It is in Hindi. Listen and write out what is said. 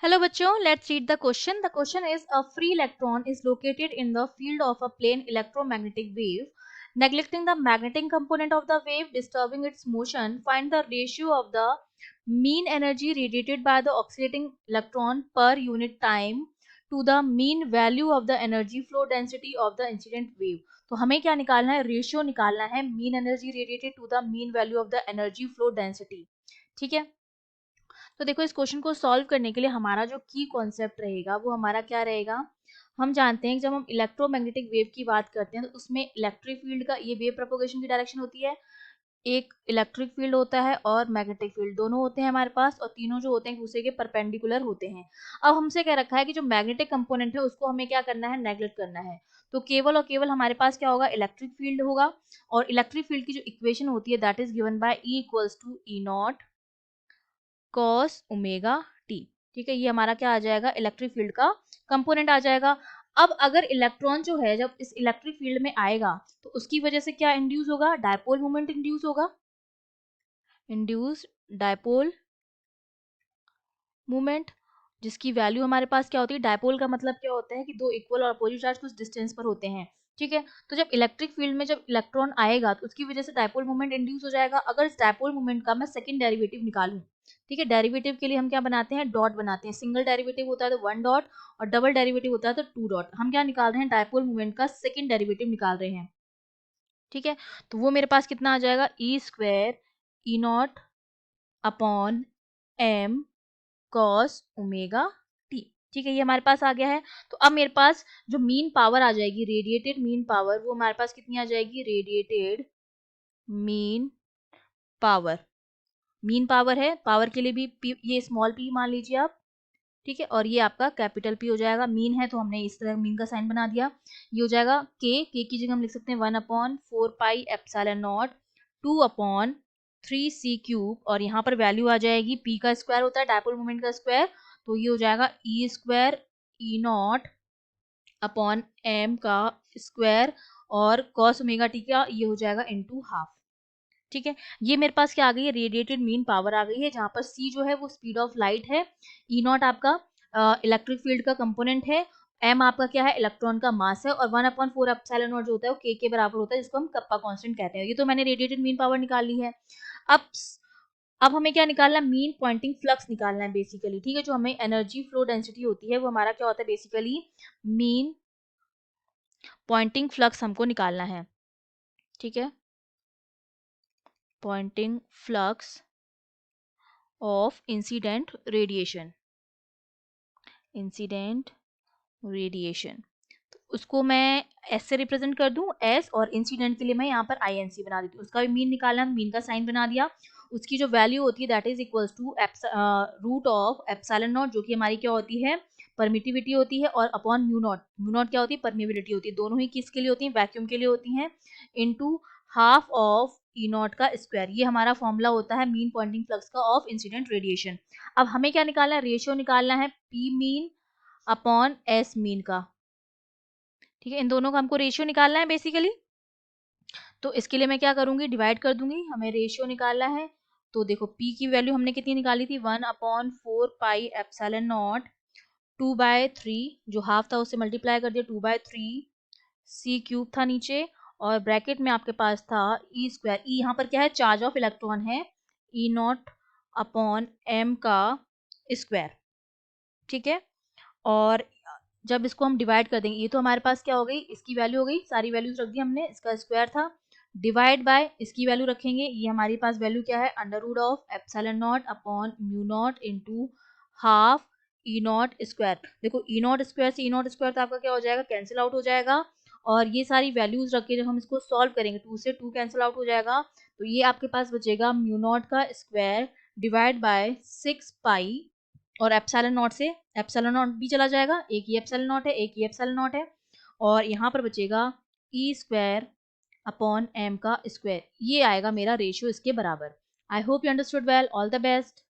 Hello बच्चों, let's read the question. The question is a free electron is located in the field of a plane electromagnetic wave. Neglecting the magnetic component of the wave, disturbing its motion, find the ratio of the mean energy radiated by the oscillating electron per unit time to the mean value of the energy flow density of the incident wave. तो हमें क्या निकालना है? रेशियो निकालना है mean energy radiated to the mean value of the energy flow density. ठीक है, तो देखो इस क्वेश्चन को सॉल्व करने के लिए हमारा जो की कॉन्सेप्ट रहेगा वो हमारा क्या रहेगा। हम जानते हैं कि जब हम इलेक्ट्रोमैग्नेटिक वेव की बात करते हैं तो उसमें इलेक्ट्रिक फील्ड का ये वेव प्रोपोगेशन की डायरेक्शन होती है, एक इलेक्ट्रिक फील्ड होता है और मैग्नेटिक फील्ड दोनों होते हैं हमारे पास, और तीनों जो होते हैं एक दूसरे के परपेंडिकुलर होते हैं। अब हमसे कह रखा है कि जो मैग्नेटिक कंपोनेंट है उसको हमें क्या करना है, नेगलेक्ट करना है। तो केवल और केवल हमारे पास क्या होगा, इलेक्ट्रिक फील्ड होगा, और इलेक्ट्रिक फील्ड की जो इक्वेशन होती है that is given by E equals to E naught cos omega t. ठीक है, ये हमारा क्या आ जाएगा, इलेक्ट्रिक फील्ड का कंपोनेंट आ जाएगा। अब अगर इलेक्ट्रॉन जो है जब इस इलेक्ट्रिक फील्ड में आएगा तो उसकी वजह से क्या इंड्यूस होगा, डायपोल मोमेंट इंड्यूस होगा, इंड्यूस डायपोल मूवमेंट, जिसकी वैल्यू हमारे पास क्या होती है, डायपोल का मतलब क्या होता है कि दो इक्वल और अपोजिट चार्ज कुछ डिस्टेंस पर होते हैं। ठीक है, तो जब इलेक्ट्रिक फील्ड में जब इलेक्ट्रॉन आएगा तो उसकी वजह से डायपोल मोमेंट इंड्यूस हो जाएगा। अगर इस डायपोल मोमेंट का मैं सेकंड डेरिवेटिव निकालूं, ठीक है, डेरिवेटिव के लिए हम क्या बनाते हैं, डॉट बनाते हैं। सिंगल डेरिवेटिव होता है तो 1 डॉट, और डबल डेरिवेटिव होता है तो 2 डॉट। हम क्या निकाल रहे हैं, डायपोल मोमेंट का सेकंड डेरिवेटिव निकाल रहे हैं। ठीक है, तो वो मेरे पास कितना आ जाएगा, E square E nought upon m cos omega t. ठीक है, ये हमारे पास आ गया है। तो अब मेरे पास जो मीन पावर आ जाएगी, रेडिएटेड मीन पावर, वो हमारे पास कितनी आ जाएगी, radiated mean power. Mean power है, पावर के लिए भी P, ये स्मॉल p मान लीजिए आप। ठीक है, और ये आपका कैपिटल P हो जाएगा। मीन है तो हमने इस तरह मीन का साइन बना दिया। ये हो जाएगा k की जगह हम लिख सकते हैं 1/4 pi epsilon not 2/3c cube, और यहाँ पर वैल्यू आ जाएगी p का स्क्वायर होता है डायपोल मोमेंट का स्क्वायर, तो ये हो जाएगा E square E nought upon m का स्क्वायर, और कॉस ओमेगा टी का ये हो जाएगा इनटू हाफ। ठीक है, ये मेरे पास क्या आ गई है, रेडिएटेड मीन पावर आ गई है, जहां पर c जो है वो स्पीड ऑफ लाइट है, ई नॉट आपका इलेक्ट्रिक फील्ड का कंपोनेंट है, m आपका क्या है, इलेक्ट्रॉन का मास है, और 1/4 एप्सिलॉन नॉट जो होता है वो k के बराबर होता है, जिसको हम कप्पा कांस्टेंट कहते हैं। ये तो मैंने रेडिएटेड मीन पावर निकाल ली है। अब अब हमें क्या निकालना है, मीन पॉइंटिंग फ्लक्स निकालना है बेसिकली। ठीक है, जो हमें एनर्जी फ्लो डेंसिटी होती है वो हमारा क्या होता है, बेसिकली मीन पॉइंटिंग फ्लक्स हमको निकालना है। ठीक है, pointing flux of incident radiation, incident radiation, तो उसको मैं एस से रिप्रेजेंट कर दूं, एस, और इंसिडेंट के लिए मैं यहाँ पर आई एन सी बना देती हूँ। उसका भी मीन निकालना, मीन का साइन बना दिया। उसकी जो वैल्यू होती है that is equals to root of epsilon naught, जो कि हमारी क्या होती है, परमिटिविटी होती है, और upon mu not, mu naught क्या होती है, परमिबिलिटी होती है। दोनों ही किसके लिए होती है, वैक्यूम के लिए होती हैं, into half of E not का स्क्वायर। ये हमारा फॉर्मूला होता है मीन पॉइंटिंग फ्लक्स का ऑफ इंसिडेंट रेडिएशन। अब हमें क्या निकालना है, रेशियो निकालना है P mean upon S mean का। ठीक है, इन दोनों का हमको रेशियो निकालना है बेसिकली। तो इसके लिए मैं क्या करूंगी, डिवाइड कर दूंगी, हमें रेशियो निकालना है। तो देखो p की वैल्यू हमने कितनी निकाली थी, 1/4 पाई एप्सिलॉन नॉट 2/3, जो हाफ था उससे मल्टीप्लाई कर दिया, 2/3 c क्यूब था नीचे, और ब्रैकेट में आपके पास था ई स्क्वायर। ई यहाँ पर क्या है, चार्ज ऑफ इलेक्ट्रॉन है, ई नॉट अपॉन एम का स्क्वायर। ठीक है, और जब इसको हम डिवाइड कर देंगे, ये तो हमारे पास क्या हो गई, इसकी वैल्यू हो गई, सारी वैल्यूज रख दी हमने, इसका स्क्वायर था, डिवाइड बाय इसकी वैल्यू रखेंगे, ये हमारे पास वैल्यू क्या है, under root of epsilon naught upon mu naught into half E naught square. देखो ई नॉट स्क्वायर से ई नॉट स्क्वायर तो आपका क्या हो जाएगा, कैंसिल आउट हो जाएगा, और ये सारी वैल्यूज रख के जब हम इसको सॉल्व करेंगे 2 से 2 कैंसिल आउट हो जाएगा, तो ये आपके पास बचेगा म्यू नॉट का स्क्वायर डिवाइड बाय 6 पाई, और एप्सिलॉन नॉट से एप्सिलॉन नॉट भी चला जाएगा, एक ही एप्सिलॉन नॉट है, एक ही एप्सिलॉन नॉट है, और यहाँ पर बचेगा ई स्क्वायर अपॉन एम का स्क्वायर। ये आएगा मेरा रेशियो इसके बराबर। I hope you understood well, all the best.